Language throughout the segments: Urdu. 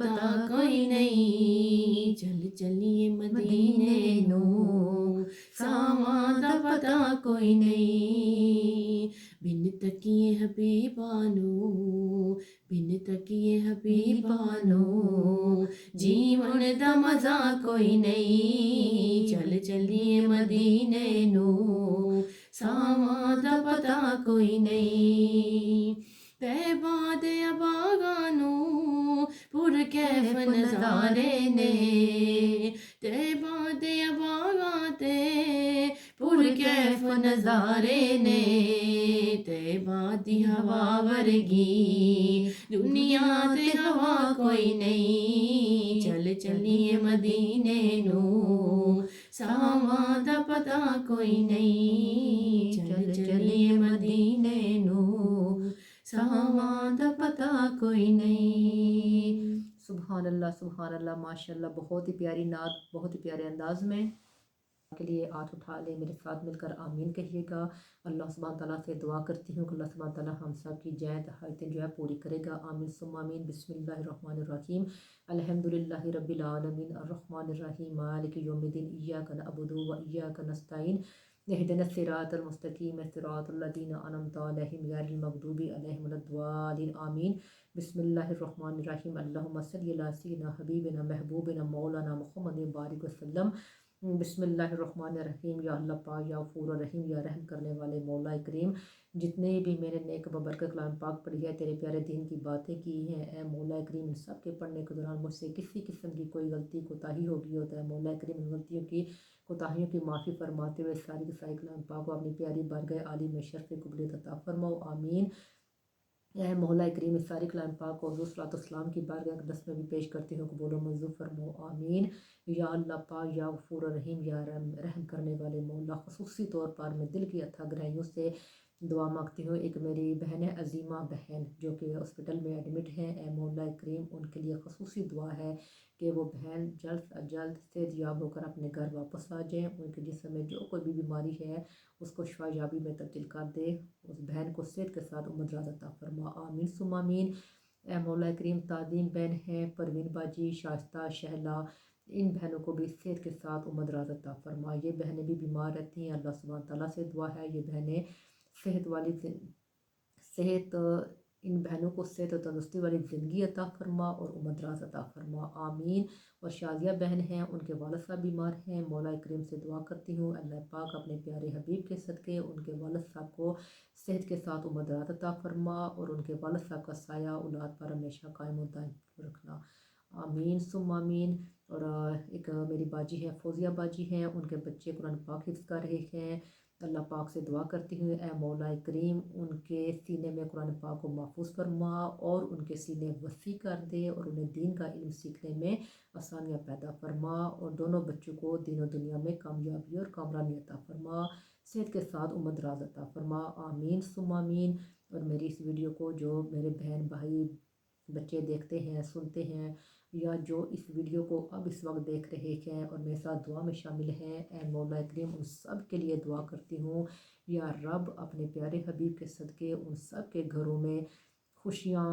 پتہ کوئی نہیں، چل چلیے مدینے نو، ساواں دا پتہ کوئی نہیں، بن تکیے حبیبانو، بن تکیے حبیبانو، جیون دا مزہ کوئی نہیں، چل چلیے مدینے نو، ساواں دا پتہ کوئی نہیں، طیبہ دے باغانو پر کیف نظارے نے، طیبہ دے باغاں تے پر کیف نظارے نے، طیبہ دی ہوا ورگی دنیا تے ہوا کوئی نہیں، چل چلیے مدینے نو، ساواں دا پتہ کوئی نہیں، چل چلیے مدینے نو، ساواں دا پتہ کوئی نہیں۔ سبحان اللہ ماشاء اللہ، بہت ہی پیاری نعت، بہت ہی پیارے انداز میں کے لیے ہاتھ اٹھا لیں، میرے ساتھ مل کر آمین کہیے گا۔ اللہ سبحانہ تعالیٰ سے دعا کرتی ہوں کہ اللہ سبحانہ تعالیٰ ہم سب کی جائز حاجتیں جو ہے پوری کرے گا، آمین ثم آمین۔ بسم اللہ الرحمن الرحیم، الحمدللہ رب العالمین الرحمن الرحیم مالک یوم الدین، ایاک نعبد و ایاک نستعین، اہدنا الصراط المستقیم صراط الذین انعمت علیہم غیر المغضوب علیہم ولا الضالین، آمین۔ بسم اللہ الرحمن الرحیم، اللہم صلی علی سیدنا حبیبنا محبوبنا مولانا محمد بارک وسلم۔ بسم اللہ الرحمن الرحیم، یا اللہ پاک یا غفور الرحیم، یا رحم کرنے والے مولا کریم، جتنے بھی میرے نیک ببرکت کلام پاک پڑھی ہے، تیرے پیارے دین کی باتیں کی ہیں، اے مولا کریم، ان سب کے پڑھنے کے دوران مجھ سے کسی قسم کی کوئی غلطی کوتاہی ہوگی ہوتا ہے، مولا کریم ان غلطیوں کی کوتاہیوں کی معافی فرماتے ہوئے ساری کی ساری کلام پاک کو اپنی پیاری بارگاہ عالی میں شرف قبولیت عطا فرماؤ، آمین۔ اے مولا کریم، اس ساری کلام پاک کو حضور صلی اللہ علیہ وسلم کی بارگاہ اقدس میں بھی پیش کرتی ہوں، قبول و منظور فرماؤ، آمین۔ یا اللہ پاک یا غفور الرحیم، یا رحم کرنے والے مولا، خصوصی طور پر میں دل کی اتھا گہرائیوں سے دعا مانگتی ہوں، ایک میری بہن ہے، عظیمہ بہن، جو کہ ہاسپٹل میں ایڈمٹ ہیں، اے مولا کریم ان کے لیے خصوصی دعا ہے کہ وہ بہن جلد از جلد صحت یاب ہو کر اپنے گھر واپس آ جائیں، ان کے جسم میں جو کوئی بھی بیماری ہے اس کو شفا یابی میں تبدیل کر دے، اس بہن کو صحت کے ساتھ عمر دراز عطا فرما، آمین ثم آمین۔ اے مولا کریم، تعظیم بہن ہیں، پروین باجی، شائستہ، شہلا، ان بہنوں کو بھی صحت کے ساتھ عمر دراز عطا فرما، یہ بہنیں بھی بیمار رہتی ہیں، اللہ سبحانہ تعالیٰ سے دعا ہے یہ بہنیں صحت ان بہنوں کو صحت و تندرستی والی زندگی عطا فرما اور عمر دراز عطا فرما، آمین۔ اور شازیہ بہن ہیں، ان کے والد صاحب بیمار ہیں، مولا کریم سے دعا کرتی ہوں اللہ پاک اپنے پیارے حبیب کے صدقے ان کے والد صاحب کو صحت کے ساتھ عمر دراز عطا فرما اور ان کے والد صاحب کا سایہ اولاد پر ہمیشہ قائم و دائم رکھنا، آمین ثم آمین۔ اور ایک میری باجی ہے، فوزیہ باجی ہیں، ان کے بچے قرآن پاک حفظ کر رہے ہیں، اللہ پاک سے دعا کرتی ہوں اے مولا کریم ان کے سینے میں قرآن پاک کو محفوظ فرما اور ان کے سینے وسیع کر دے اور انہیں دین کا علم سیکھنے میں آسانیاں پیدا فرما اور دونوں بچوں کو دین و دنیا میں کامیابی اور کامرانی عطا فرما، صحت کے ساتھ عمر دراز عطا فرما، آمین ثم آمین۔ اور میری اس ویڈیو کو جو میرے بہن بھائی بچے دیکھتے ہیں، سنتے ہیں، یا جو اس ویڈیو کو اب اس وقت دیکھ رہے ہیں اور میرے ساتھ دعا میں شامل ہیں، اے مولا کریم ان سب کے لیے دعا کرتی ہوں، یا رب اپنے پیارے حبیب کے صدقے ان سب کے گھروں میں خوشیاں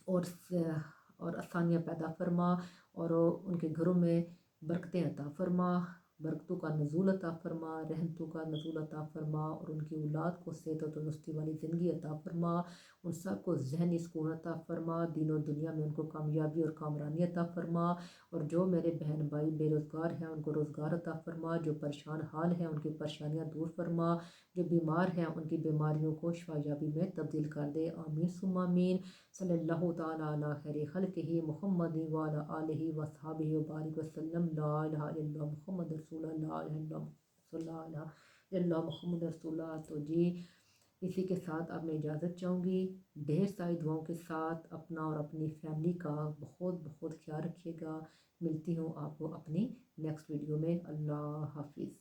اور آسانیاں پیدا فرما اور ان کے گھروں میں برکتیں عطا فرما، برکتوں کا نزول عطا فرما، رحمتوں کا نزول عطا فرما اور ان کی اولاد کو صحت و تندرستی والی زندگی عطا فرما، ان سب کو ذہنی سکون عطا فرما، دین و دنیا میں ان کو کامیابی اور کامرانی عطا فرما، اور جو میرے بہن بھائی بے روزگار ہیں ان کو روزگار عطا فرما، جو پریشان حال ہیں ان کی پریشانیاں دور فرما، جو بیمار ہیں ان کی بیماریوں کو شفا یابی میں تبدیل کر دے، آمین ثم آمین۔ صلی اللہ تعالیٰ علی خیر خلقہ محمد وعلی آلہ وصحبہ وبارک وسلم، لا الہ الا اللہ محمد رسول اللہ، لا الہ الا اللہ صلی اللہ علیہ اللہ محمد رسول اللہ۔ تو جی اسی کے ساتھ اب میں اجازت چاہوں گی، ڈھیر ساری دعاؤں کے ساتھ اپنا اور اپنی فیملی کا بہت بہت خیال رکھیے گا، ملتی ہوں آپ کو اپنی نیکسٹ ویڈیو میں، اللہ حافظ۔